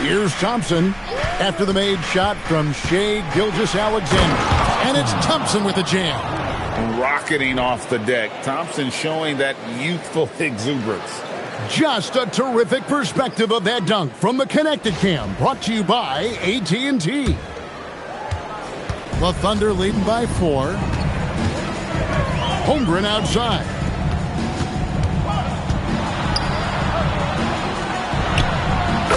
Here's Thompson after the made shot from Shai Gilgeous-Alexander. And it's Thompson with the jam. Rocketing off the deck. Thompson showing that youthful exuberance. Just a terrific perspective of that dunk from the Connected Cam, brought to you by AT&T. The Thunder leading by 4. Holmgren outside.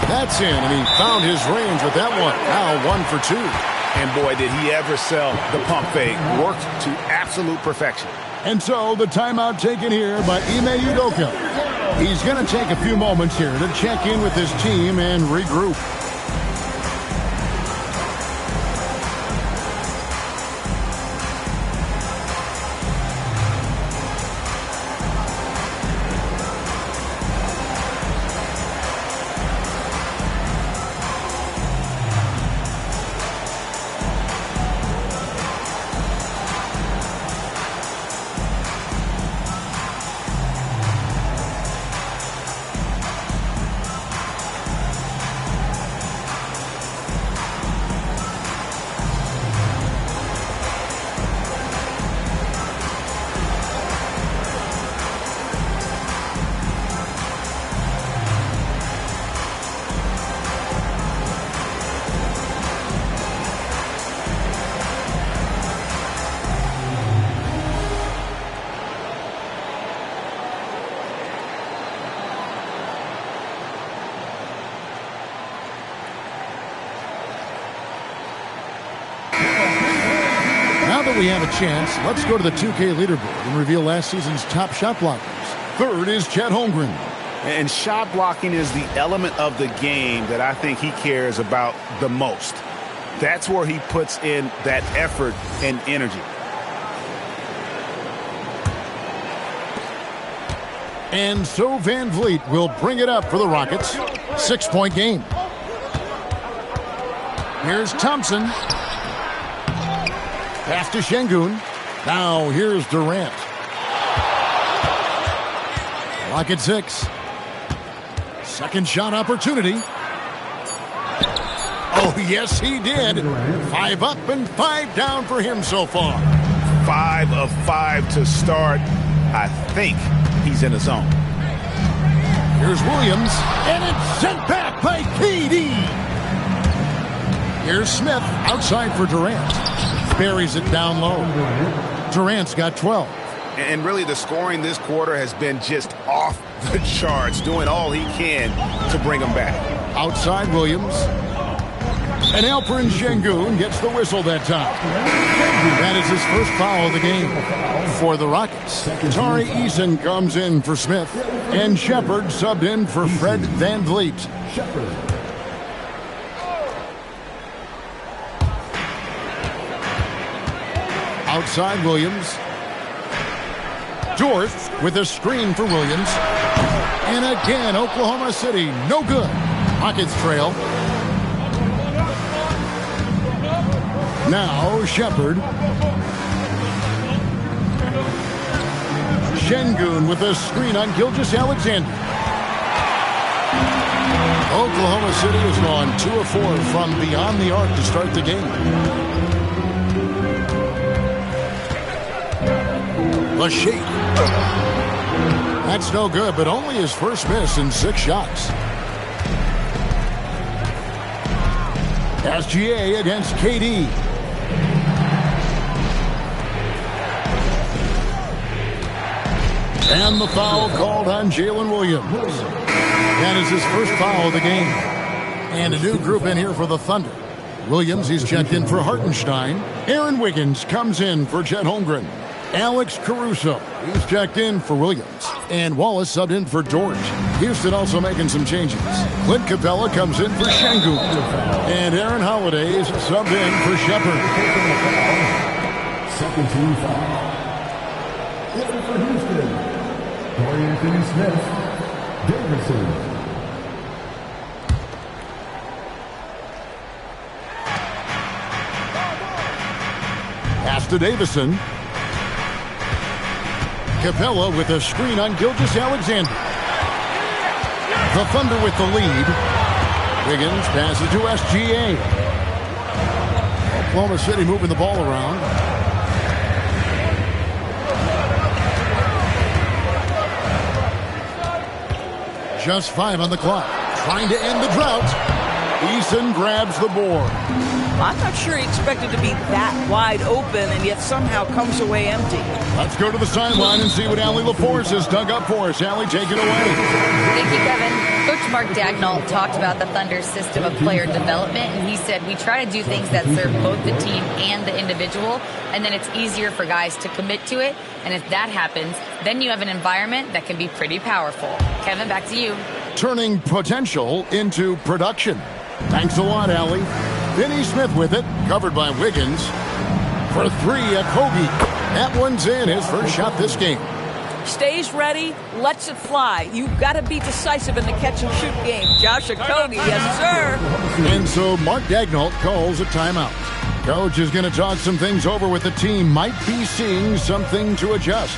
That's in, and he found his range with that one. Now 1 for 2. And boy, did he ever sell the pump fake. Worked to absolute perfection. And so the timeout taken here by Ime Udoka. He's going to take a few moments here to check in with his team and regroup. We have a chance. Let's go to the 2K leaderboard and reveal last season's top shot blockers. Third is Chet Holmgren. And shot blocking is the element of the game that I think he cares about the most. That's where he puts in that effort and energy. And so Van Vliet will bring it up for the Rockets. 6-point game. Here's Thompson. Pass to Şengün. Now here's Durant. Lock at 6. Second shot opportunity. Oh, yes, he did. 5 up and 5 down for him so far. 5 of 5 to start. I think he's in the zone. Here's Williams. And it's sent back by KD. Here's Smith outside for Durant. Buries it down low. Durant's got 12. And really the scoring this quarter has been just off the charts, doing all he can to bring them back. Outside Williams. And Alperen Şengün gets the whistle that time. That is his first foul of the game for the Rockets. Tari Eason comes in for Smith. And Shepard subbed in for Fred Van Vliet. Outside Williams. Dort with a screen for Williams. And again, Oklahoma City, no good. Rockets trail. Now Shepard. Şengün with a screen on Gilgeous-Alexander. Oklahoma City has gone 2 of 4 from beyond the arc to start the game. The shake. That's no good, but only his first miss in 6 shots. SGA against KD. And the foul called on Jalen Williams. That is his first foul of the game. And a new group in here for the Thunder. Williams, he's checked in for Hartenstein. Aaron Wiggins comes in for Chet Holmgren. Alex Caruso, he's checked in for Williams. And Wallace subbed in for Dort. Houston also making some changes. Clint Capella comes in for Şengün. And Aaron Holiday is subbed in for Shepard. Second team foul. Hitting for Houston. Dorian Finney-Smith. Davidson. Pass to Davison. Capella with a screen on Gilgeous-Alexander. The Thunder with the lead. Wiggins passes to SGA. Oklahoma City moving the ball around. Just 5 on the clock. Trying to end the drought. Eason grabs the board. I'm not sure he expected to be that wide open and yet somehow comes away empty. Let's go to the sideline and see what Allie LaForce has dug up for us. Allie, take it away. Thank you, Kevin. Coach Mark Daigneault talked about the Thunder's system of player development, and he said, we try to do things that serve both the team and the individual, and then it's easier for guys to commit to it. And if that happens, then you have an environment that can be pretty powerful. Kevin, back to you. Turning potential into production. Thanks a lot, Allie. Finney Smith with it, covered by Wiggins. For 3, Kogi. That one's in, his first shot this game. Stays ready, lets it fly. You've got to be decisive in the catch-and-shoot game. Josh Okogie, yes, sir. And so Mark Daigneault calls a timeout. Coach is going to talk some things over with the team. Might be seeing something to adjust.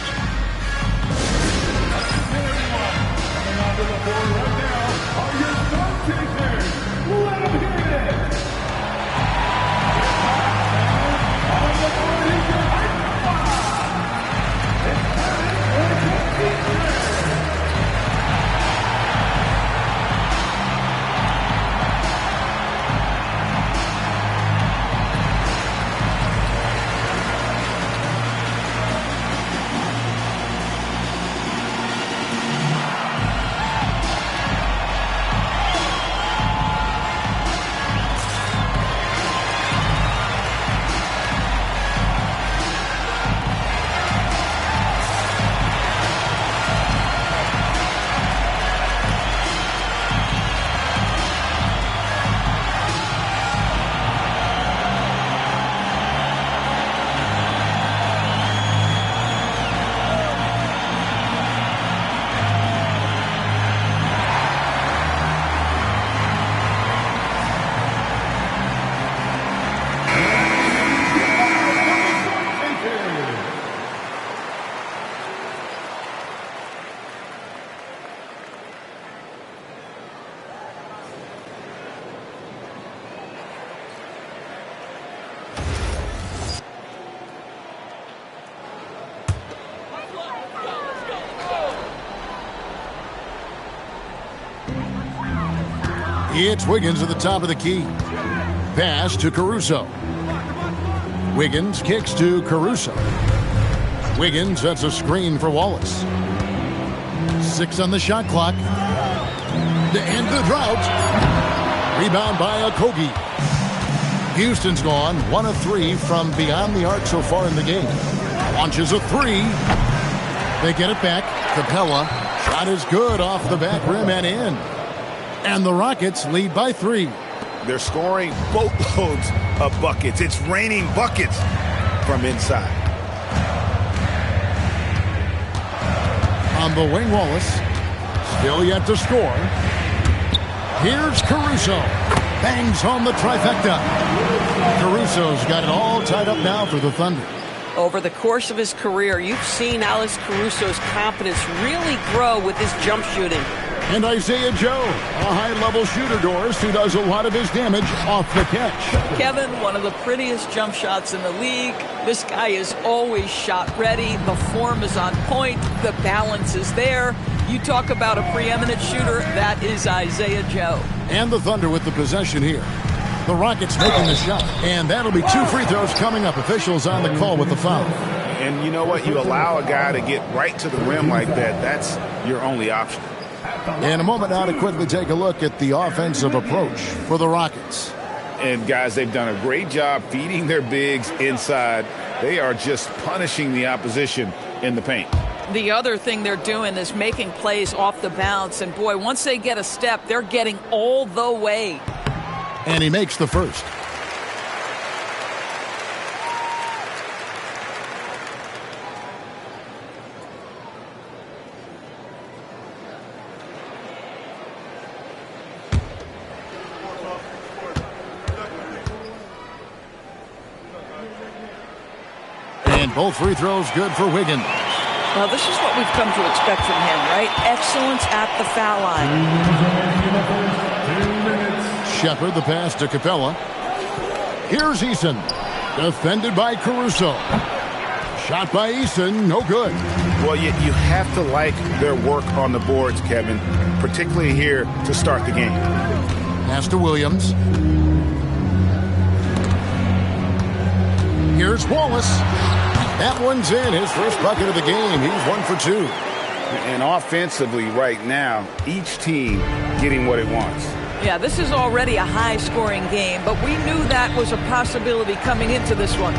It's Wiggins at the top of the key. Pass to Caruso. Wiggins kicks to Caruso. Wiggins sets a screen for Wallace. 6 on the shot clock. To end the drought. Rebound by Kogi. Houston's gone 1 of 3 from beyond the arc so far in the game. Launches a 3. They get it back. Capella. Shot is good off the back rim and in. And the Rockets lead by 3. They're scoring boatloads of buckets. It's raining buckets from inside. On the wing, Wallace. Still yet to score. Here's Caruso. Bangs home the trifecta. Caruso's got it all tied up now for the Thunder. Over the course of his career, you've seen Alex Caruso's confidence really grow with his jump shooting. And Isaiah Joe, a high-level shooter, Doris, who does a lot of his damage off the catch. Kevin, one of the prettiest jump shots in the league. This guy is always shot ready. The form is on point. The balance is there. You talk about a preeminent shooter, that is Isaiah Joe. And the Thunder with the possession here. The Rockets making the shot. And that'll be 2 free throws coming up. Officials on the call with the foul. And you know what? You allow a guy to get right to the rim like that. That's your only option. In a moment now to quickly take a look at the offensive approach for the Rockets. And guys, they've done a great job feeding their bigs inside. They are just punishing the opposition in the paint. The other thing they're doing is making plays off the bounce. And boy, once they get a step, they're getting all the way. And he makes the first. And both free throws good for Wiggins. Well, this is what we've come to expect from him, right? Excellence at the foul line. Shepard, the pass to Capella. Here's Eason. Defended by Caruso. Shot by Eason, no good. Well, you have to like their work on the boards, Kevin, particularly here to start the game. Pass to Williams. Here's Wallace. That one's in. His first bucket of the game. He's 1 for 2. And offensively right now, each team getting what it wants. Yeah, this is already a high-scoring game, but we knew that was a possibility coming into this one.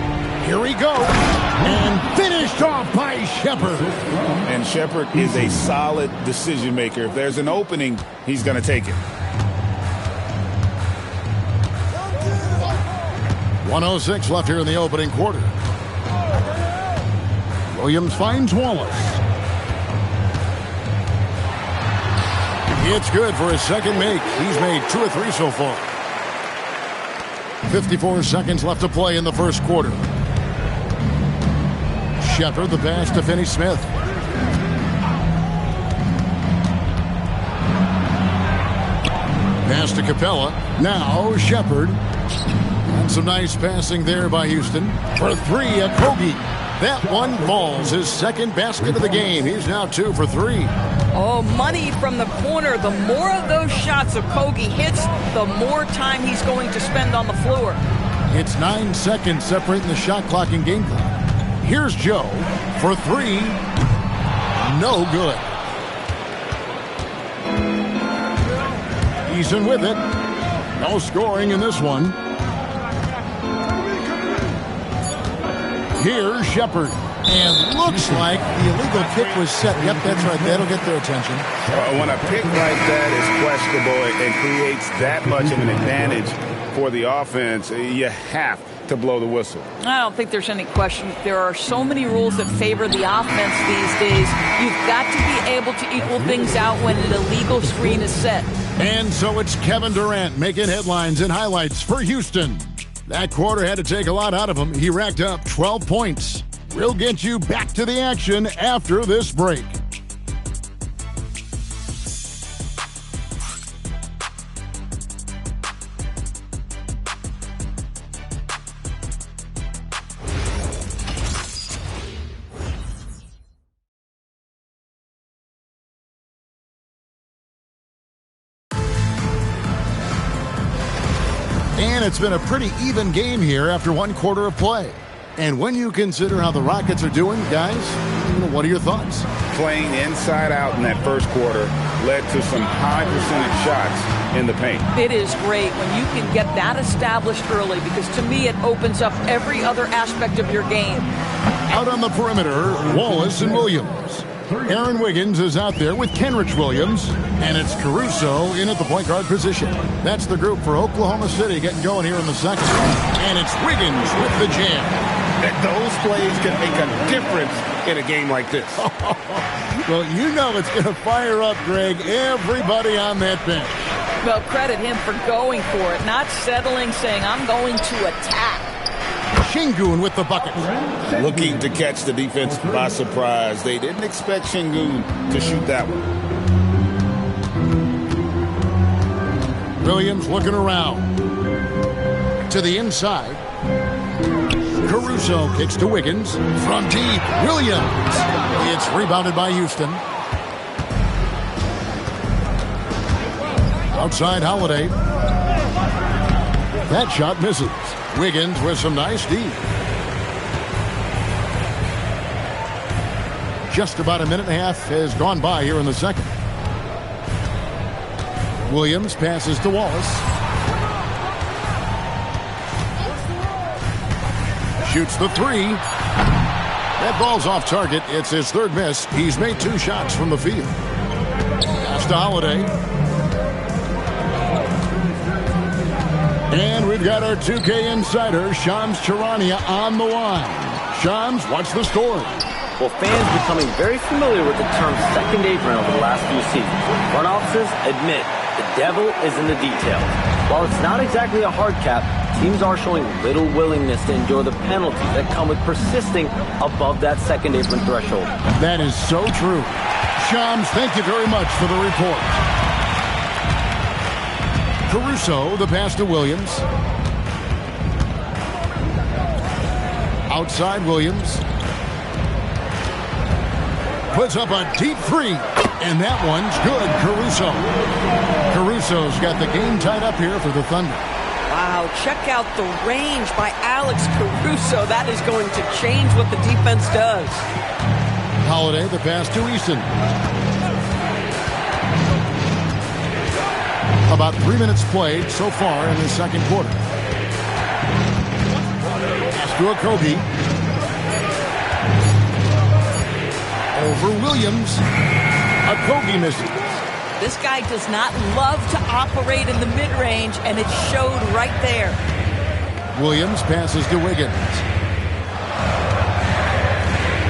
Here we go. And finished off by Shepard. And Shepard is a solid decision maker. If there's an opening, he's going to take it. 1:06 left here in the opening quarter. Williams finds Wallace. It's good for his second make. He's made 2 or 3 so far. 54 seconds left to play in the first quarter. Shepard, the pass to Finney-Smith. Pass to Capella. Now Shepard. And some nice passing there by Houston. For 3, Kogi. That one falls. His second basket of the game. He's now 2 for 3. Oh, money from the corner. The more of those shots Kogi hits, the more time he's going to spend on the floor. It's 9 seconds separating the shot clock and game clock. Here's Joe for 3. No good. Eason with it. No scoring in this one. Here's Shepard. And looks like the illegal kick was set. Yep, that's right. That'll get their attention. When a pick like that is questionable and creates that much of an advantage for the offense, you have to blow the whistle. I don't think there's any question. There are so many rules that favor the offense these days. You've got to be able to equal things out when an illegal screen is set. And so it's Kevin Durant making headlines and highlights for Houston. That quarter had to take a lot out of him. He racked up 12 points. We'll get you back to the action after this break. And it's been a pretty even game here after 1 quarter of play. And when you consider how the Rockets are doing, guys, what are your thoughts? Playing inside out in that first quarter led to some high percentage shots in the paint. It is great when you can get that established early, because to me it opens up every other aspect of your game. Out on the perimeter, Wallace and Williams. Aaron Wiggins is out there with Kenrich Williams, and it's Caruso in at the point guard position. That's the group for Oklahoma City getting going here in the second. And it's Wiggins with the jam. Those plays can make a difference in a game like this. Well, you know it's going to fire up, Greg, everybody on that bench. Well, credit him for going for it, not settling, saying, I'm going to attack. Şengün with the bucket. Looking to catch the defense by surprise. They didn't expect Şengün to shoot that one. Williams looking around. To the inside. Caruso kicks to Wiggins. From deep, Williams. It's rebounded by Houston. Outside Holiday. That shot misses. Wiggins with some nice D. Just about a minute and a half has gone by here in the second. Williams passes to Wallace. Shoots the 3. That ball's off target. It's his third miss. He's made 2 shots from the field. Pass to Holiday. And we've got our 2K insider, Shams Charania, on the line. Shams, what's the story? Well, fans becoming very familiar with the term second apron over the last few seasons. Front offices admit the devil is in the details. While it's not exactly a hard cap, teams are showing little willingness to endure the penalties that come with persisting above that second apron threshold. That is so true. Shams, thank you very much for the report. Caruso, the pass to Williams. Outside Williams. Puts up a deep three. And that one's good. Caruso's got the game tied up here for the Thunder. Wow, check out the range by Alex Caruso. That is going to change what the defense does. Holiday, the pass to Easton. About 3 minutes played so far in the second quarter. Pass to Okogie. Over Williams. Okogie misses. This guy does not love to operate in the mid-range, and it showed right there. Williams passes to Wiggins.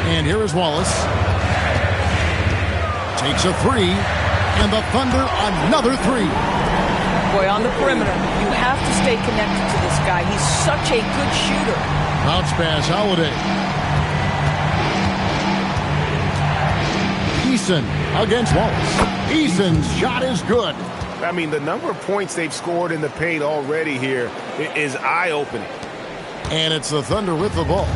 And here is Wallace. Takes a three. And the Thunder another three. Boy, on the perimeter, you have to stay connected to this guy. He's such a good shooter. Bounce pass, Holiday. Eason against Wallace. Eason's shot is good. I mean, the number of points they've scored in the paint already here is eye-opening. And it's the Thunder with the ball.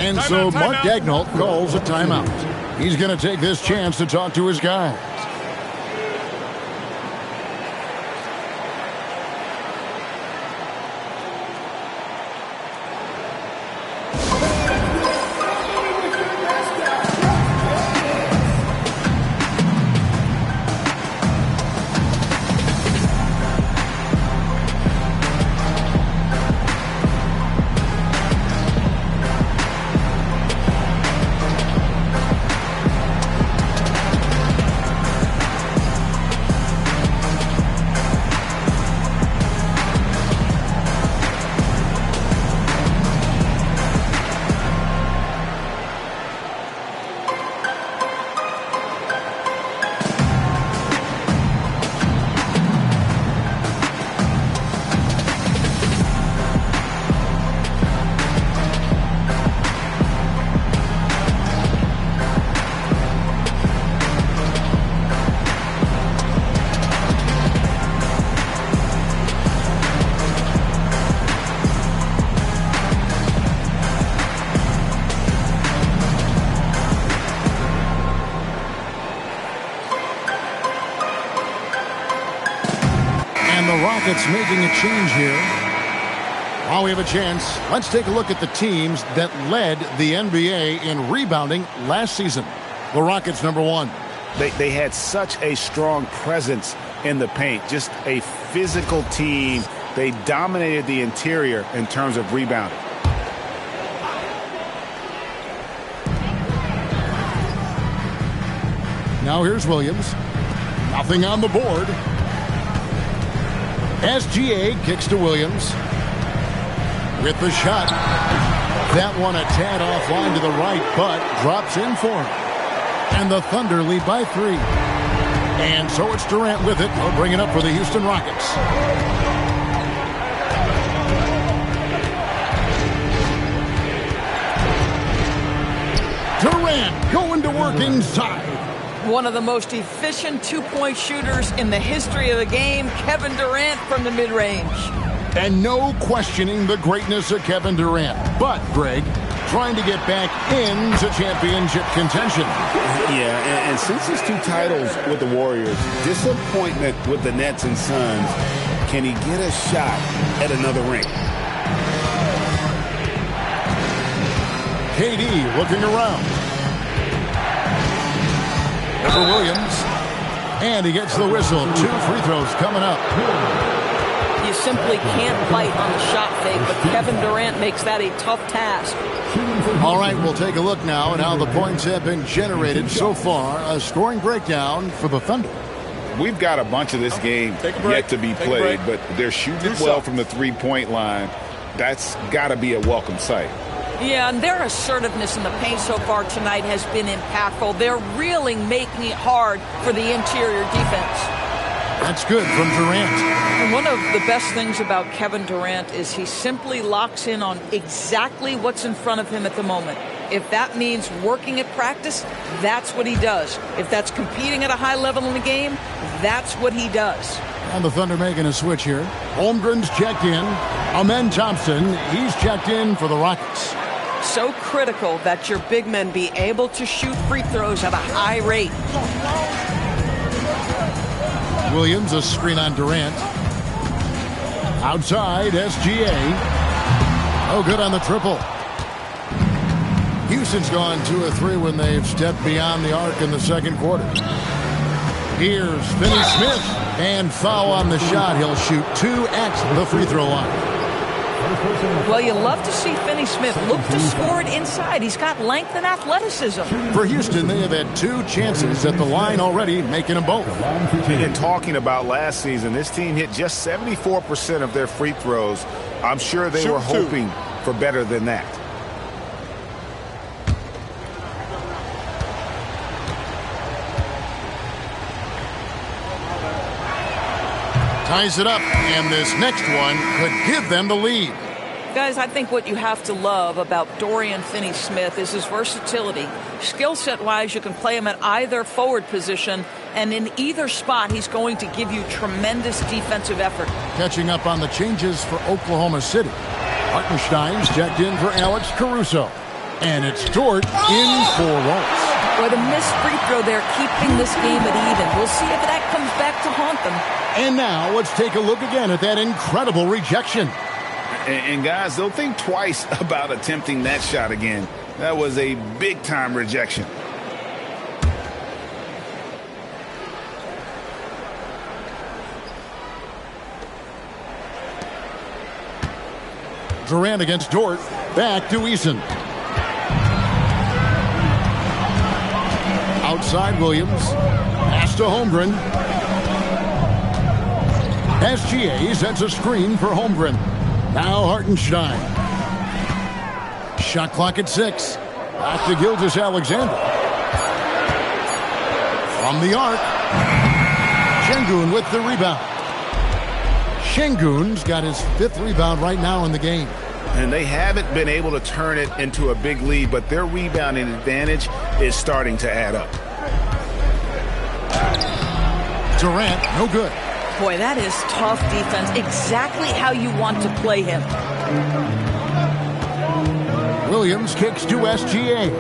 And so Mark Daigneault calls a timeout. He's going to take this chance to talk to his guys. Rockets making a change here. While we have a chance, let's take a look at the teams that led the NBA in rebounding last season. The Rockets, number one. They had such a strong presence in the paint, just a physical team. They dominated the interior in terms of rebounding. Now here's Williams. Nothing on the board. SGA kicks to Williams. With the shot. That one a tad offline to the right, but drops in for him. And the Thunder lead by 3. And so it's Durant with it. He'll bring it up for the Houston Rockets. Durant going to work inside. One of the most efficient two-point shooters in the history of the game, Kevin Durant from the mid-range. And no questioning the greatness of Kevin Durant. But, Greg, trying to get back into championship contention. Yeah, and since his 2 titles with the Warriors, disappointment with the Nets and Suns, can he get a shot at another ring? KD looking around. For Williams. And he gets the whistle. 2 free throws coming up. You simply can't bite on the shot fake, but Kevin Durant makes that a tough task. All right, we'll take a look now at how the points have been generated so far. A scoring breakdown for the Thunder. We've got a bunch of this game yet to be played, but they're shooting well from the three-point line. That's got to be a welcome sight. Yeah, and their assertiveness in the paint so far tonight has been impactful. They're really making it hard for the interior defense. That's good from Durant. And one of the best things about Kevin Durant is he simply locks in on exactly what's in front of him at the moment. If that means working at practice, that's what he does. If that's competing at a high level in the game, that's what he does. And the Thunder making a switch here. Holmgren's checked in. Amen Thompson, he's checked in for the Rockets. So critical that your big men be able to shoot free throws at a high rate. Williams, a screen on Durant. Outside, SGA. Oh, good on the triple. Houston's gone 2 of 3 when they've stepped beyond the arc in the second quarter. Here's Finney-Smith, and foul on the shot. He'll shoot 2 at the free throw line. Well, you love to see Finney-Smith look to score it inside. He's got length and athleticism. For Houston, they have had 2 chances at the line already, making them both. And talking about last season, this team hit just 74% of their free throws. I'm sure they were hoping for better than that. Ties it up, and this next one could give them the lead. Guys, I think what you have to love about Dorian Finney-Smith is his versatility. Skill set-wise, you can play him at either forward position, and in either spot, he's going to give you tremendous defensive effort. Catching up on the changes for Oklahoma City. Hartenstein's checked in for Alex Caruso. And it's Dort in for Waltz. Boy, the missed free throw there, keeping this game at even. We'll see if that comes back to haunt them. And now let's take a look again at that incredible rejection. And guys, they'll think twice about attempting that shot again. That was a big-time rejection. Durant against Dort. Back to Eason. Outside Williams. Pass to Holmgren. SGA sets a screen for Holmgren. Now Hartenstein. Shot clock at 6. Back to Gilgeous-Alexander. From the arc. Şengün with the rebound. Şengün's got his 5th rebound right now in the game. And they haven't been able to turn it into a big lead, but their rebounding advantage is starting to add up. Durant, no good. Boy, that is tough defense. Exactly how you want to play him. Williams kicks to SGA.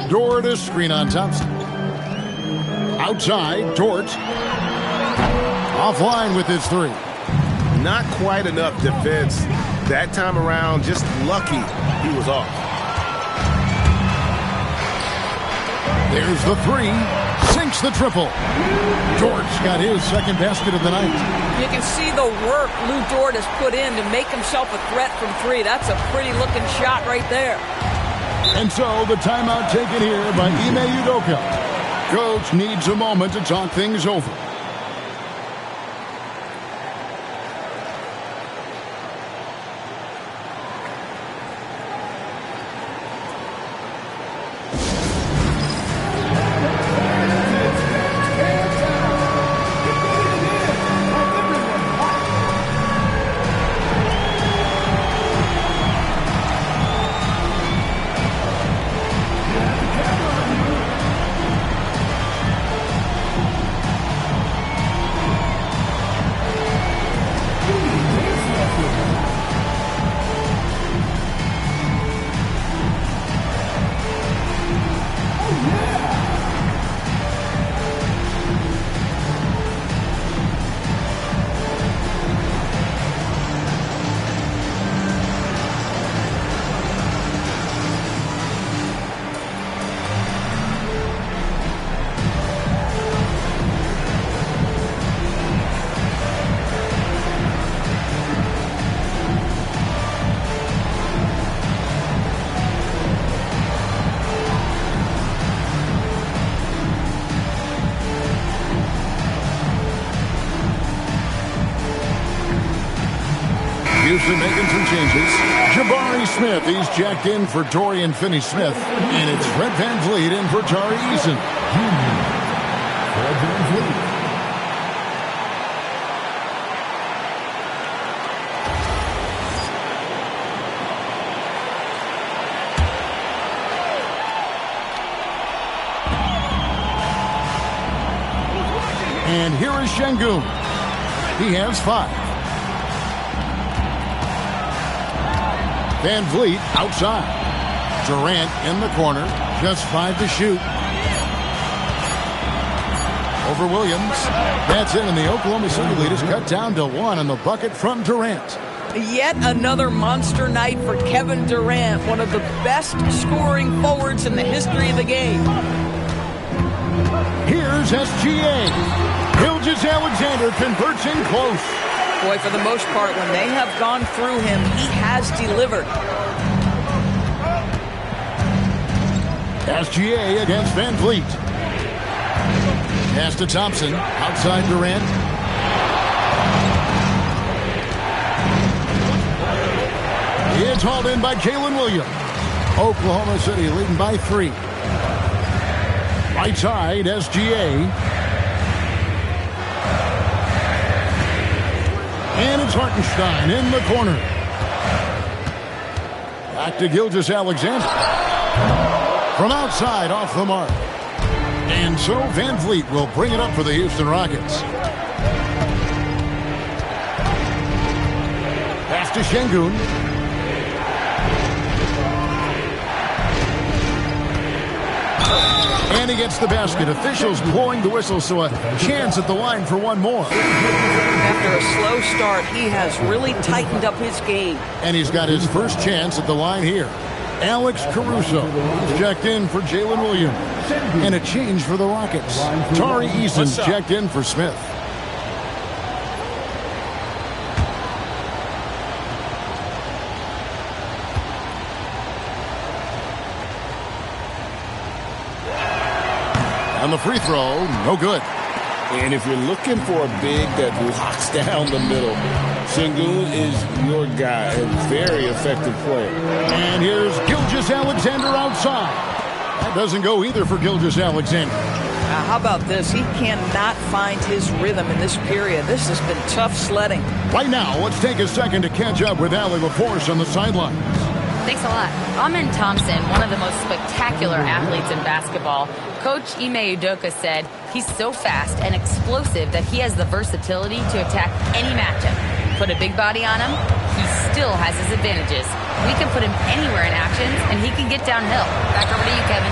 Dort a screen on Thompson. Outside, Dort. Offline with his 3. Not quite enough defense. That time around, just lucky he was off. There's the 3. Sinks the triple. Dort's got his 2nd basket of the night. You can see the work Lou Dort has put in to make himself a threat from 3. That's a pretty looking shot right there. And so the timeout taken here by Ime Udoka. Coach needs a moment to talk things over. Houston making some changes. Jabari Smith, he's jacked in for Dorian Finney-Smith. And it's Fred VanVleet in for Tari Eason. Fred VanVleet. And here is Şengün. He has 5. Van Vliet outside. Durant in the corner. Just 5 to shoot. Over Williams. That's in, and the Oklahoma City lead is cut down to 1 on the bucket from Durant. Yet another monster night for Kevin Durant, one of the best scoring forwards in the history of the game. Here's SGA. Gilgeous-Alexander converts in close. Boy, for the most part, when they have gone through him, he has delivered. SGA against Van Vliet. Pass to Thompson. Outside Durant. It's hauled in by Jalen Williams. Oklahoma City leading by 3. Right side, SGA. And it's Hartenstein in the corner. Back to Gilgeous-Alexander. From outside, off the mark. And so Van Vliet will bring it up for the Houston Rockets. Pass to Şengün. And he gets the basket. Officials blowing the whistle, so a chance at the line for one more. After a slow start, he has really tightened up his game. And he's got his first chance at the line here. Alex Caruso checked in for Jalen Williams. And a change for the Rockets. Tari Eason's checked in for Smith. And the free throw, no good. And if you're looking for a big that locks down the middle, Şengün is your guy, a very effective player. And here's Gilgeous-Alexander outside. That doesn't go either for Gilgeous-Alexander. Now, how about this? He cannot find his rhythm in this period. This has been tough sledding. Right now, let's take a second to catch up with Allie LaForce on the sidelines. Thanks a lot. Amen Thompson, one of the most spectacular athletes in basketball. Coach Ime Udoka said he's so fast and explosive that he has the versatility to attack any matchup. Put a big body on him, he still has his advantages. We can put him anywhere in actions, and he can get downhill. Back over to you, Kevin.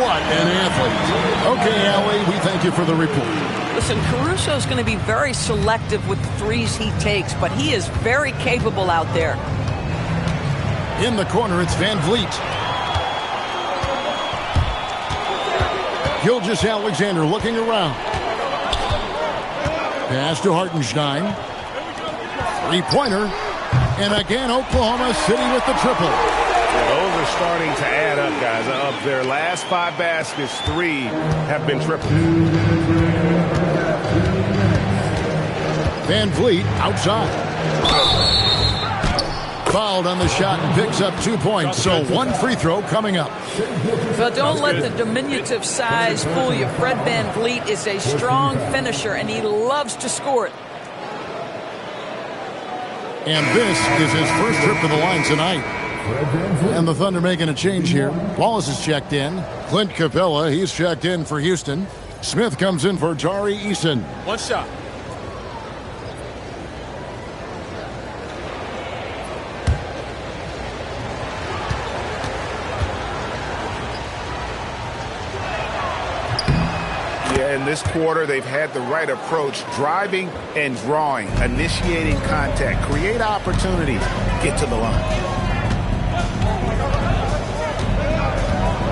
What an athlete. Okay, Allie, we thank you for the report. Listen, Caruso is going to be very selective with the threes he takes, but he is very capable out there. In the corner, it's Van Vliet. Gilgeous-Alexander looking around. Pass to Hartenstein. Three-pointer. And again, Oklahoma City with the triple. Those are starting to add up, guys. Of their last 5 baskets, 3 have been triples. Van Vliet outside. Fouled on the shot and picks up 2 points. So 1 free throw coming up. But don't let the diminutive size fool you. Fred Van Vliet is a strong finisher, and he loves to score it. And this is his first trip to the line tonight. And the Thunder making a change here. Wallace is checked in. Clint Capella, he's checked in for Houston. Smith comes in for Tari Eason. One shot. In this quarter, they've had the right approach, driving and drawing, initiating contact, create opportunities, get to the line.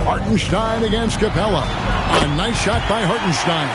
Hartenstein against Capella. A nice shot by Hartenstein.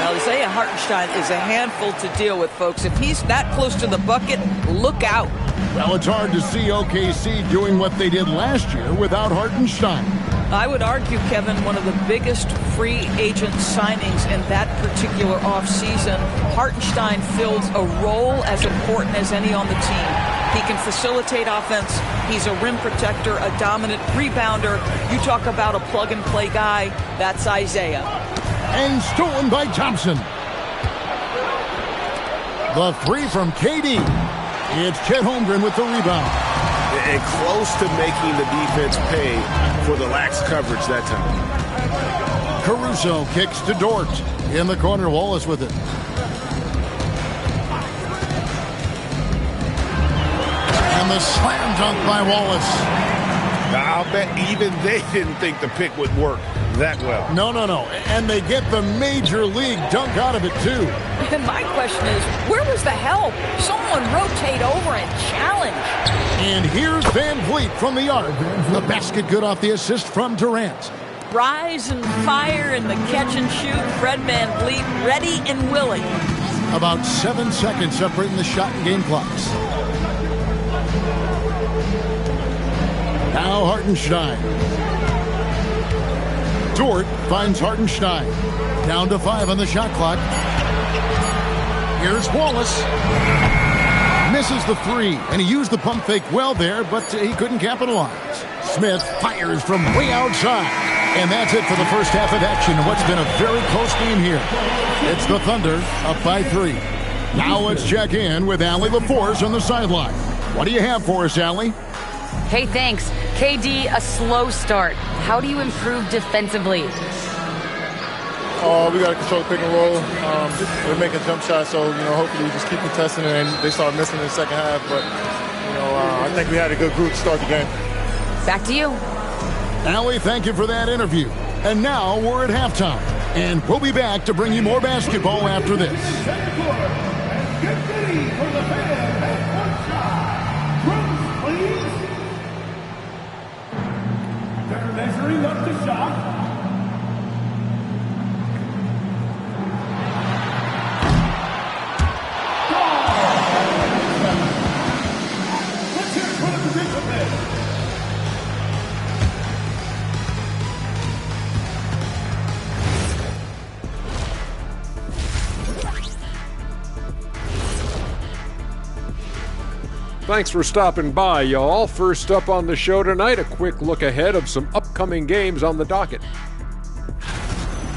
Well, Isaiah Hartenstein is a handful to deal with, folks. If he's that close to the bucket, look out. Well, it's hard to see OKC doing what they did last year without Hartenstein. I would argue, Kevin, one of the biggest free agent signings in that particular offseason. Hartenstein fills a role as important as any on the team. He can facilitate offense. He's a rim protector, a dominant rebounder. You talk about a plug-and-play guy, that's Isaiah. And stolen by Thompson. The 3 from KD. It's Chet Holmgren with the rebound. And close to making the defense pay for the lax coverage that time. Caruso kicks to Dort. In the corner, Wallace with it. And the slam dunk by Wallace. I'll bet even they didn't think the pick would work that well. No. And they get the major league dunk out of it, too. And my question is, where was the help? Someone rotate over and challenge. And here's Van Vliet from the arc. The basket good off the assist from Durant. Rise and fire in the catch and shoot. Fred Van Vliet ready and willing. About 7 seconds separating the shot and game clocks. Now Hartenstein. Dort finds Hartenstein. Down to 5 on the shot clock. Here's Wallace. Misses the 3, and he used the pump fake well there, but he couldn't capitalize. Smith fires from way outside. And that's it for the first half of action in what's been a very close game here. It's the Thunder up by 3. Now let's check in with Allie LaForce on the sideline. What do you have for us, Allie? Hey, thanks. KD, a slow start. How do you improve defensively? We got to control the pick and roll. We're making jump shots, so hopefully we just keep contesting it and they start missing in the second half. But I think we had a good group to start the game. Back to you. Allie, thank you for that interview. And now we're at halftime, and we'll be back to bring you more basketball after this. Get ready for the fan shot. Rooms, please. They're measuring up the shot. Let's hear it for the position man. Thanks for stopping by, y'all. First up on the show tonight, a quick look ahead of some upcoming games on the docket.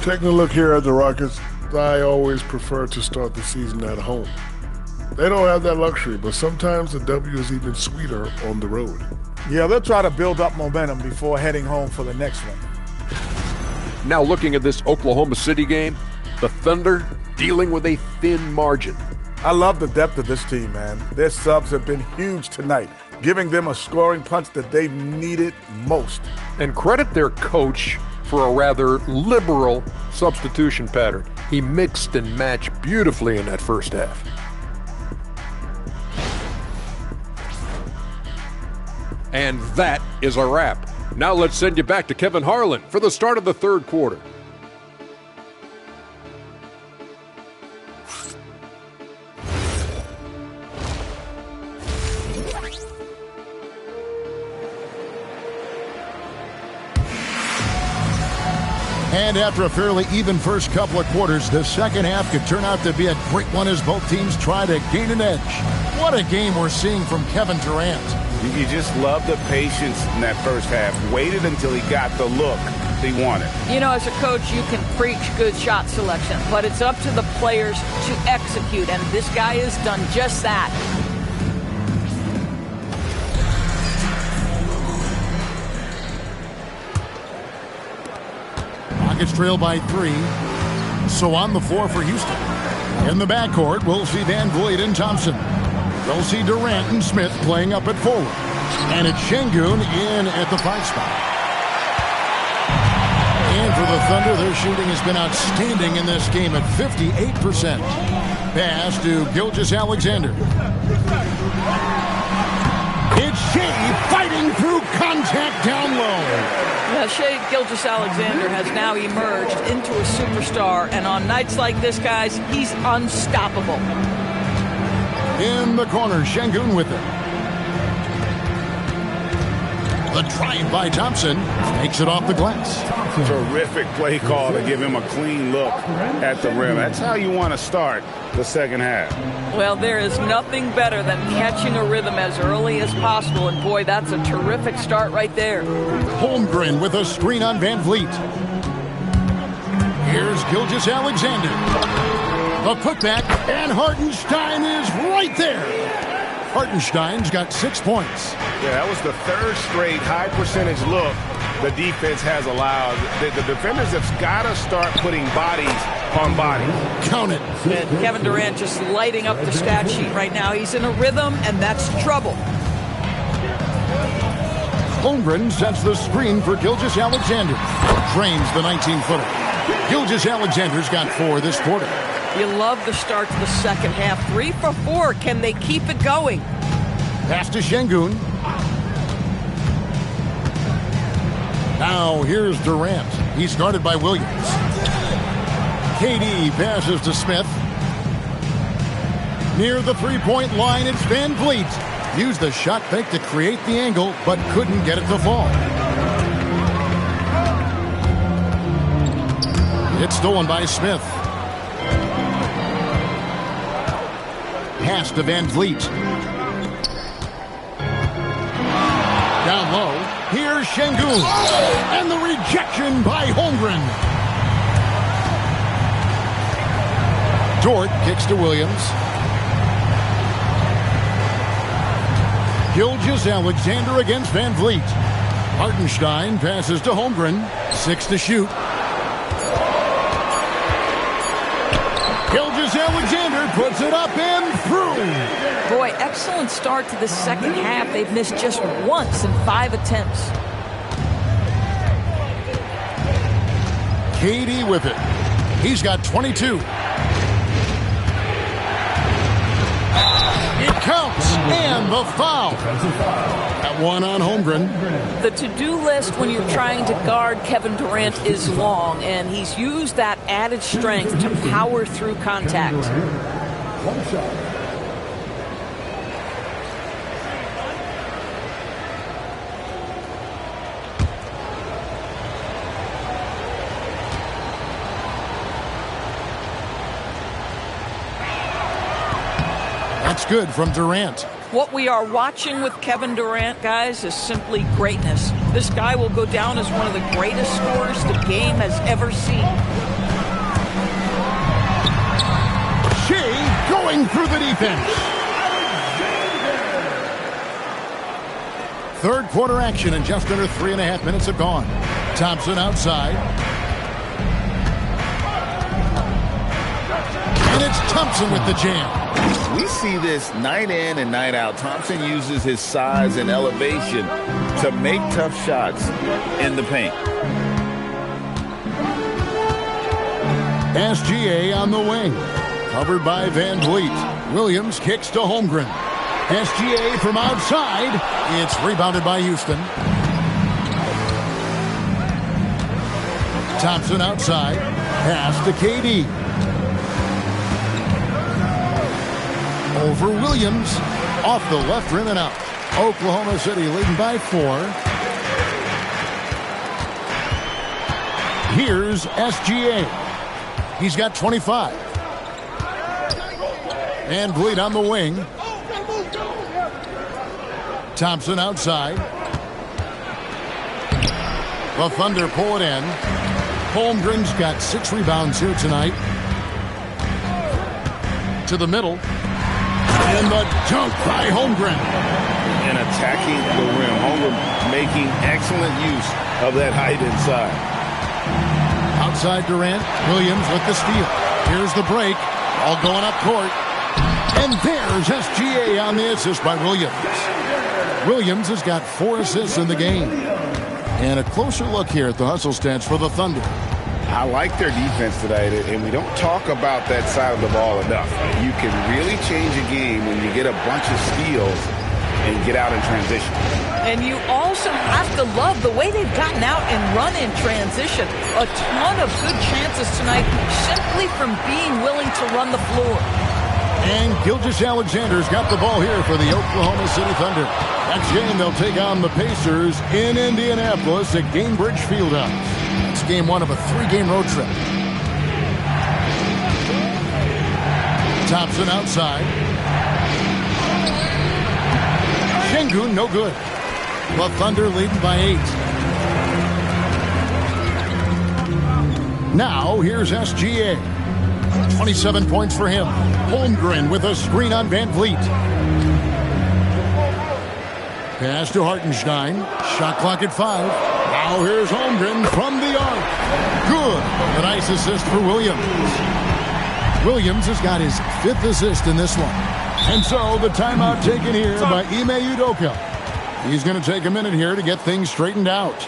Taking a look here at the Rockets, I always prefer to start the season at home. They don't have that luxury, but sometimes the W is even sweeter on the road. Yeah, they'll try to build up momentum before heading home for the next one. Now looking at this Oklahoma City game, the Thunder dealing with a thin margin. I love the depth of this team, man. Their subs have been huge tonight, giving them a scoring punch that they've needed most. And credit their coach for a rather liberal substitution pattern. He mixed and matched beautifully in that first half. And that is a wrap. Now let's send you back to Kevin Harlan for the start of the third quarter. And after a fairly even first couple of quarters, the second half could turn out to be a great one as both teams try to gain an edge. What a game we're seeing from Kevin Durant. You just love the patience in that first half. Waited until he got the look he wanted. As a coach, you can preach good shot selection, but it's up to the players to execute, and this guy has done just that. Rockets trail by 3. So on the floor for Houston. In the backcourt, we'll see Van Vliet and Thompson. We'll see Durant and Smith playing up at forward. And it's Şengün in at the 5 spot. And for the Thunder, their shooting has been outstanding in this game at 58%. Pass to Gilgeous-Alexander. It's Shea fighting through contact down low. Shea Gilgeous-Alexander has now emerged into a superstar, and on nights like this, guys, he's unstoppable. In the corner, Şengün with it. The drive by Thompson takes it off the glass. Terrific play call to give him a clean look at the rim. That's how you want to start the second half. Well, there is nothing better than catching a rhythm as early as possible, and boy, that's a terrific start right there. Holmgren with a screen on Van Vliet. Here's Gilgeous-Alexander. The putback, and Hartenstein is right there. Hartenstein's got 6 points. Yeah, that was the third straight high percentage look the defense has allowed. The defenders have got to start putting bodies on bodies. Count it. And Kevin Durant just lighting up the stat sheet right now. He's in a rhythm, and that's trouble. Holmgren sets the screen for Gilgeous-Alexander. Drains the 19-footer. Gilgeous-Alexander's got 4 this quarter. You love the start to the second half. 3 for 4. Can they keep it going? Pass to Şengün. Now here's Durant. He's guarded by Williams. KD passes to Smith. Near the three-point line, it's Van Vliet. Used the shot fake to create the angle, but couldn't get it to fall. It's stolen by Smith. Pass to Van Vliet. Down low. Here's Şengün. And the rejection by Holmgren. Dort kicks to Williams. Gilgeous-Alexander against Van Vliet. Hartenstein passes to Holmgren. 6 to shoot. Gilgeous-Alexander puts it up and through. Boy, excellent start to the second half. They've missed just once in 5 attempts. KD with it. He's got 22. It counts, and the foul. That one on Holmgren. The to-do list when you're trying to guard Kevin Durant is long, and he's used that added strength to power through contact. One shot. That's good from Durant. What we are watching with Kevin Durant, guys, is simply greatness. This guy will go down as one of the greatest scorers the game has ever seen. Shea going through the defense. Third quarter action, and just under 3.5 minutes have gone. Thompson outside. And it's Thompson with the jam. We see this night in and night out. Thompson uses his size and elevation to make tough shots in the paint. SGA on the wing. Covered by Van Vliet. Williams kicks to Holmgren. SGA from outside. It's rebounded by Houston. Thompson outside. Pass to KD. Over Williams. Off the left rim and out. Oklahoma City leading by 4. Here's SGA. He's got 25. And Vliet on the wing. Thompson outside. The Thunder pull it in. Holmgren's got 6 rebounds here tonight. To the middle. And the dunk by Holmgren. And attacking the rim. Holmgren making excellent use of that height inside. Outside Durant. Williams with the steal. Here's the break. All going up court. And there's SGA on the assist by Williams. Williams has got 4 assists in the game. And a closer look here at the hustle stats for the Thunder. I like their defense tonight, and we don't talk about that side of the ball enough. You can really change a game when you get a bunch of steals and get out in transition. And you also have to love the way they've gotten out and run in transition. A ton of good chances tonight simply from being willing to run the floor. And Gilgeous-Alexander's got the ball here for the Oklahoma City Thunder. Next game, they'll take on the Pacers in Indianapolis at Gainbridge Fieldhouse. It's game 1 of a 3-game road trip. Thompson outside. Şengün, no good. The Thunder leading by 8. Now, here's SGA. 27 points for him. Holmgren with a screen on Van Vliet. Pass to Hartenstein. Shot clock at 5. Now Now here's Holmgren from the arc. Good. A nice assist for Williams. Williams has got his 5th assist in this one. And so the timeout taken here by Ime Udoka. He's going to take a minute here to get things straightened out.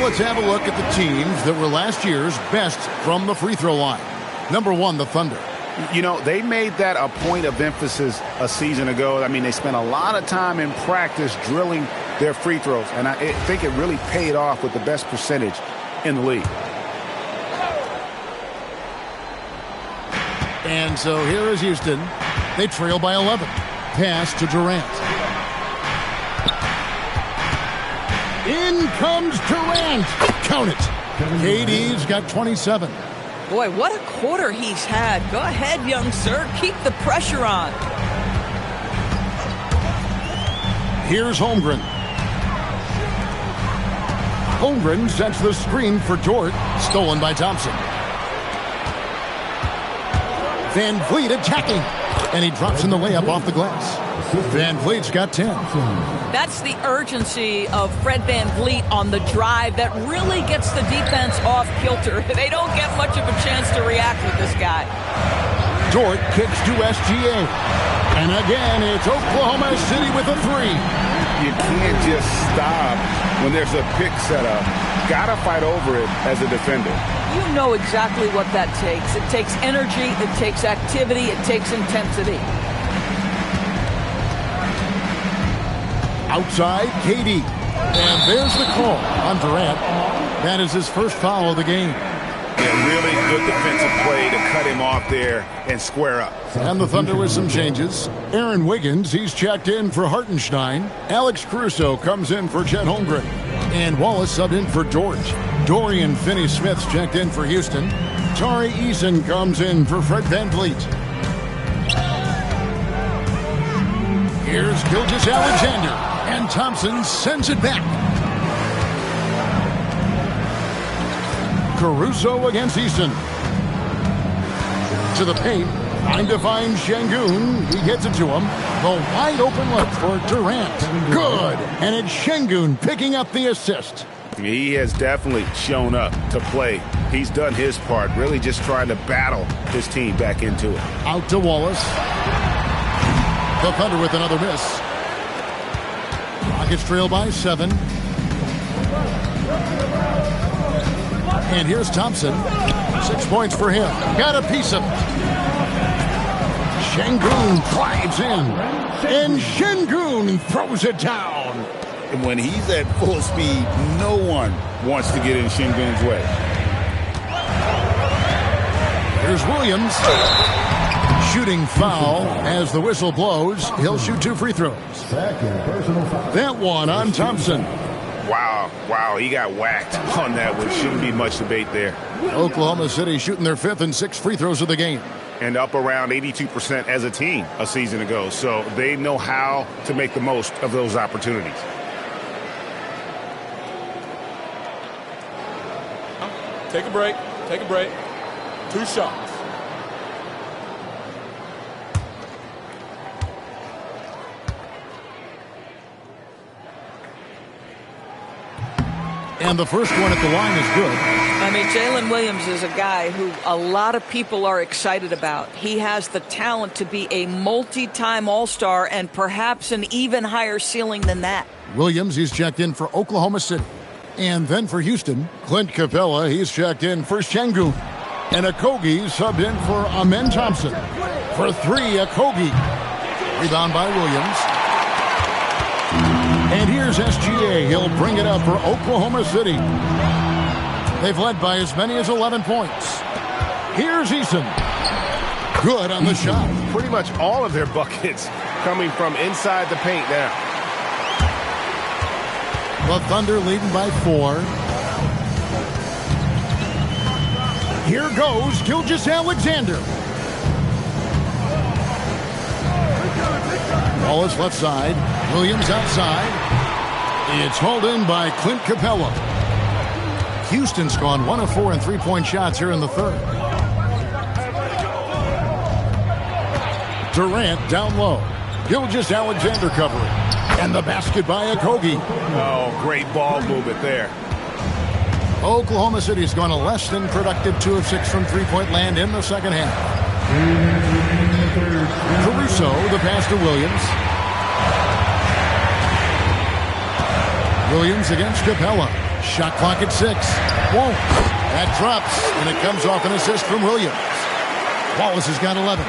Let's have a look at the teams that were last year's best from the free throw line. Number 1, the Thunder. You know, they made that a point of emphasis a season ago. I mean, they spent a lot of time in practice drilling their free throws, and I think it really paid off with the best percentage in the league. And so here is Houston. They trail by 11. Pass to Durant. In comes Durant. Count it. KD's got 27. Boy, what a quarter he's had. Go ahead, young sir. Keep the pressure on. Here's Holmgren. Holmgren sets the screen for Dort. Stolen by Thompson. Van Vliet attacking. And he drops in the layup off the glass. Van Vliet's got 10. That's the urgency of Fred Van Vliet on the drive that really gets the defense off kilter. They don't get much of a chance to react with this guy. Dort kicks to SGA. And again, it's Oklahoma City with a 3. You can't just stop when there's a pick set up. Gotta fight over it as a defender. You know exactly what that takes. It takes energy, it takes activity, it takes intensity. Outside, KD. And there's the call on Durant. That is his first foul of the game. Yeah, really good defensive play to cut him off there and square up. And the Thunder with some changes. Aaron Wiggins, he's checked in for Hartenstein. Alex Caruso comes in for Chet Holmgren. And Wallace subbed in for Dort. Dorian Finney-Smith's checked in for Houston. Tari Eason comes in for Fred Van Vliet. Here's Gilgeous-Alexander. And Thompson sends it back. Caruso against Easton. To the paint. Trying to find Şengün. He gets it to him. The wide open look for Durant. Good. And it's Şengün picking up the assist. He has definitely shown up to play. He's done his part, really just trying to battle his team back into it. Out to Wallace. The Thunder with another miss. Rockets trail by 7. And here's Thompson. 6 points for him. Got a piece of it. Şengün drives in. And Şengün throws it down. And when he's at full speed, no one wants to get in Şengün's way. Here's Williams. Shooting foul as the whistle blows. He'll shoot 2 free throws. That one on Thompson. Wow, he got whacked on that one. Shouldn't be much debate there. Oklahoma City shooting their 5th and 6th free throws of the game. And up around 82% as a team a season ago. So they know how to make the most of those opportunities. Take a break. 2 shots. And the first one at the line is good. I mean, Jalen Williams is a guy who a lot of people are excited about. He has the talent to be a multi-time All-Star and perhaps an even higher ceiling than that. Williams, he's checked in for Oklahoma City. And then for Houston, Clint Capella, he's checked in for Sengun. And Okogie subbed in for Amen Thompson. For 3, Okogie. Rebound by Williams. And here's SGA. He'll bring it up for Oklahoma City. They've led by as many as 11 points. Here's Eason. Good on the shot. Pretty much all of their buckets coming from inside the paint now. The Thunder leading by 4. Here goes Gilgeous-Alexander. Wallace left side. Williams outside. It's hauled in by Clint Capella. Houston's gone 1 of 4 in three-point shots here in the third. Durant down low. Gilgeous-Alexander covering. And the basket by Okogie. Oh, great ball movement there. Oklahoma City's gone a less than productive 2 of 6 from three-point land in the second half. Caruso, the pass to Williams. Williams against Capella. Shot clock at 6. Won't. That drops, and it comes off an assist from Williams. Wallace has got 11.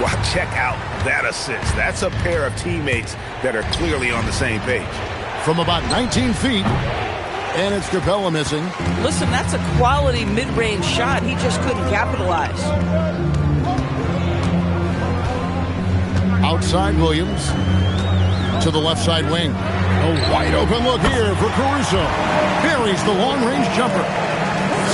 Wow, check out that assist. That's a pair of teammates that are clearly on the same page. From about 19 feet, and it's Capella missing. Listen, that's a quality mid-range shot. He just couldn't capitalize. Outside Williams to the left side wing. A wide open look here for Caruso. Buries the long-range jumper.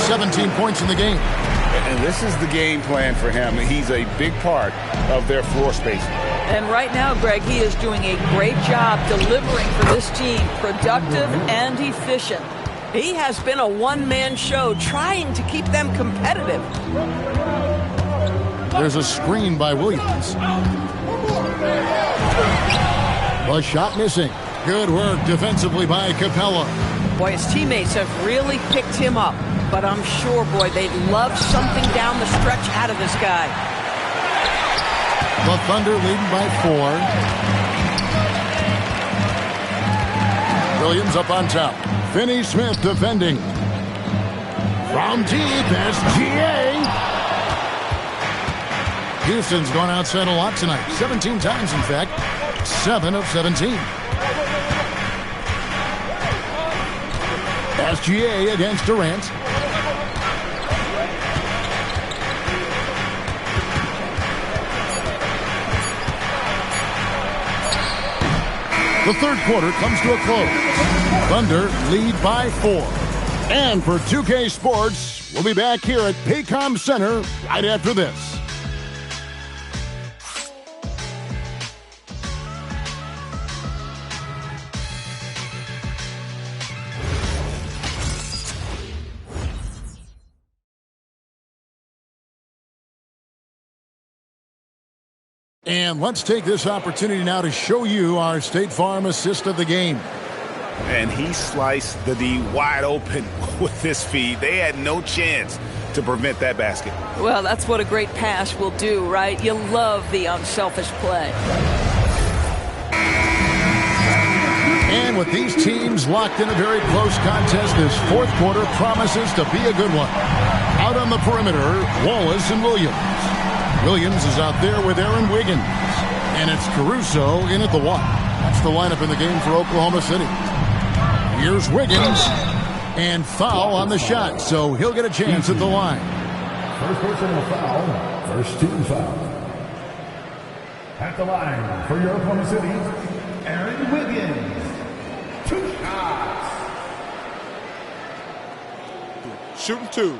17 points in the game. And this is the game plan for him. He's a big part of their floor spacing. And right now, Greg, he is doing a great job delivering for this team. Productive and efficient. He has been a one-man show trying to keep them competitive. There's a screen by Williams. The shot missing. Good work defensively by Capella. Boy, his teammates have really picked him up. But I'm sure, boy, they'd love something down the stretch out of this guy. The Thunder leading by 4. Williams up on top. Finney Smith defending. From deep, SGA. Houston's gone outside a lot tonight. 17 times, in fact. 7 of 17. SGA against Durant. The third quarter comes to a close. Thunder lead by 4. And for 2K Sports, we'll be back here at Paycom Center right after this. And let's take this opportunity now to show you our State Farm assist of the game. And he sliced the D wide open with this feed. They had no chance to prevent that basket. Well, that's what a great pass will do, right? You love the unselfish play. And with these teams locked in a very close contest, this fourth quarter promises to be a good one. Out on the perimeter, Wallace and Williams. Williams is out there with Aaron Wiggins. And it's Caruso in at the 1. That's the lineup in the game for Oklahoma City. Here's Wiggins. And foul on the shot, so he'll get a chance at the line. First personal foul. First team foul. At the line for your Oklahoma City, Aaron Wiggins. 2 shots. Shooting 2.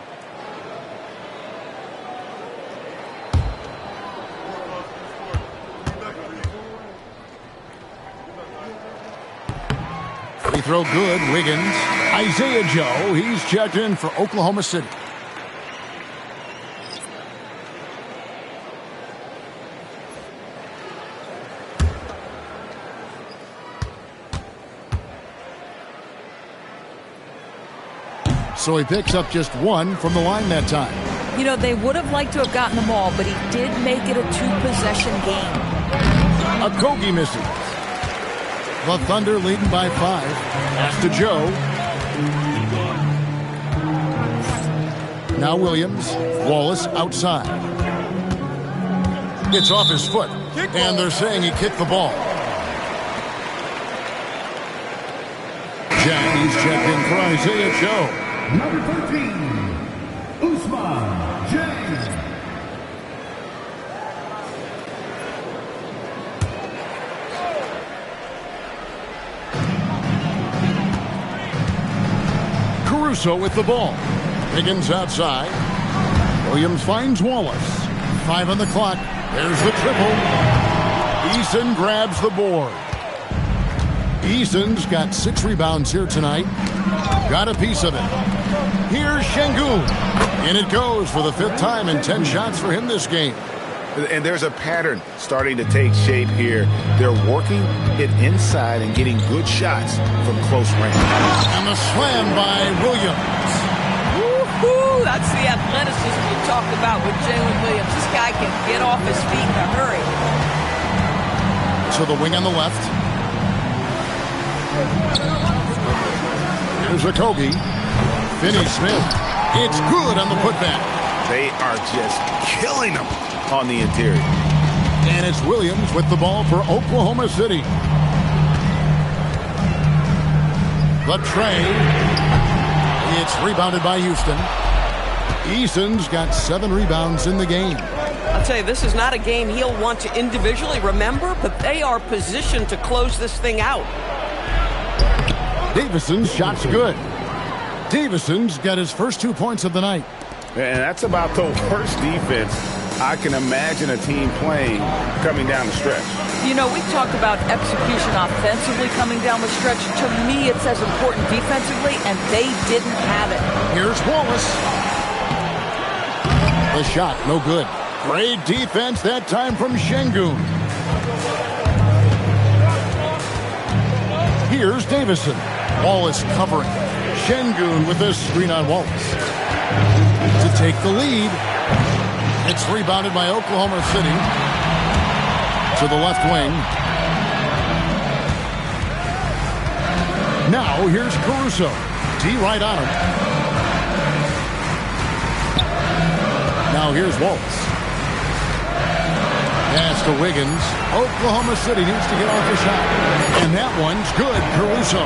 Free throw good, Wiggins. Isaiah Joe, he's checked in for Oklahoma City. so he picks up just 1 from the line that time. You know, they would have liked to have gotten them all, but he did make it a 2-possession game. Okogie misses. The Thunder leading by 5. Pass to Joe. Now Williams. Wallace outside. It's off his foot, and they're saying he kicked the ball. He's checked in for Isaiah Joe. Number 13, Usman James. Caruso with the ball. Higgins outside. Williams finds Wallace. 5 on the clock. There's the triple. Eason grabs the board. Eason's got 6 rebounds here tonight. Got a piece of it. Here's Şengün. And it goes for the 5th time in 10 shots for him this game. And there's a pattern starting to take shape here. They're working it inside and getting good shots from close range. And the slam by Williams. Woo-hoo! That's the athleticism you talked about with Jalen Williams. This guy can get off his feet in a hurry. To the wing on the left. Here's Okogie. Finney Smith. It's good on the putback. They are just killing them on the interior. And it's Williams with the ball for Oklahoma City. The tray. It's rebounded by Houston. Eason's got 7 rebounds in the game. I'll tell you, this is not a game he'll want to individually remember, but they are positioned to close this thing out. Davison's shot's good. Davison's got his first 2 points of the night. And that's about the worst defense I can imagine a team playing coming down the stretch. You know, we talk about execution offensively coming down the stretch. To me, it's as important defensively, and they didn't have it. Here's Wallace. The shot, no good. Great defense that time from Şengün. Here's Davison. Wallace covering. Şengün with a screen on Wallace. To take the lead. It's rebounded by Oklahoma City. To the left wing. Now here's Caruso. D right on him. Now here's Wallace. Pass to Wiggins. Oklahoma City needs to get off the shot. And that one's good. Caruso.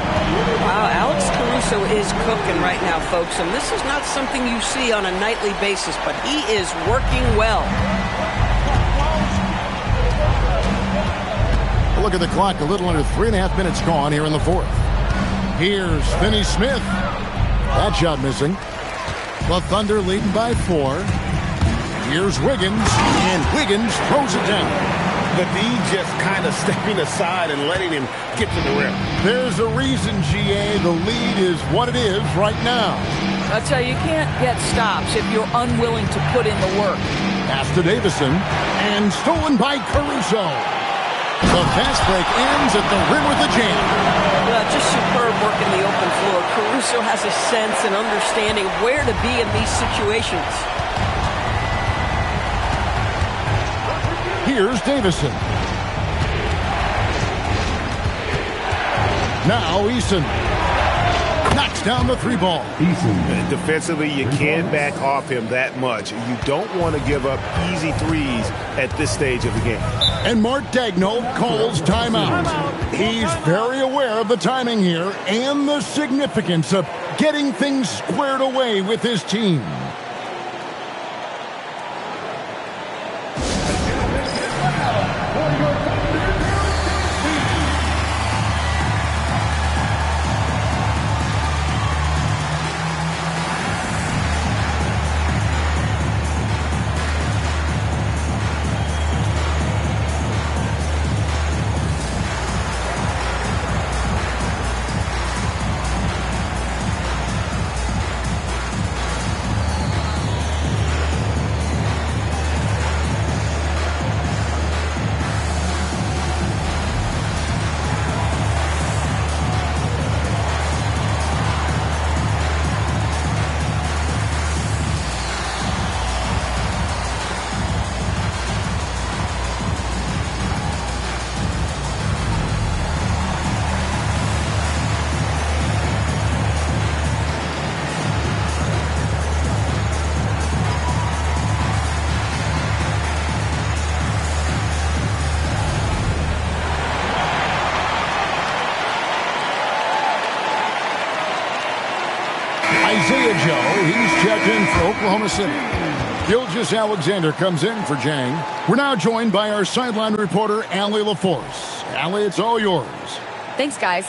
Wow, Alex Caruso is cooking right now, folks. And this is not something you see on a nightly basis, but he is working well. Look at the clock. A little under 3.5 minutes gone here in the 4th. Here's Finney Smith. That shot missing. The Thunder leading by 4. Here's Wiggins, and Wiggins throws it down. The D just kind of stepping aside and letting him get to the rim. There's a reason, GA, the lead is what it is right now. I'll tell you, you can't get stops if you're unwilling to put in the work. Pass to Davison, and stolen by Caruso. The fast break ends at the rim with a jam. Just superb work in the open floor. Caruso has a sense and understanding where to be in these situations. Here's Davison. Now Eason knocks down the 3 ball. Defensively, you can't back off him that much. You don't want to give up easy threes at this stage of the game. And Mark Daigneault calls timeout. He's very aware of the timing here and the significance of getting things squared away with his team. Isaiah Joe, he's checked in for Oklahoma City. Gilgeous Alexander comes in for Jang. We're now joined by our sideline reporter, Allie LaForce. Allie, it's all yours. Thanks, guys.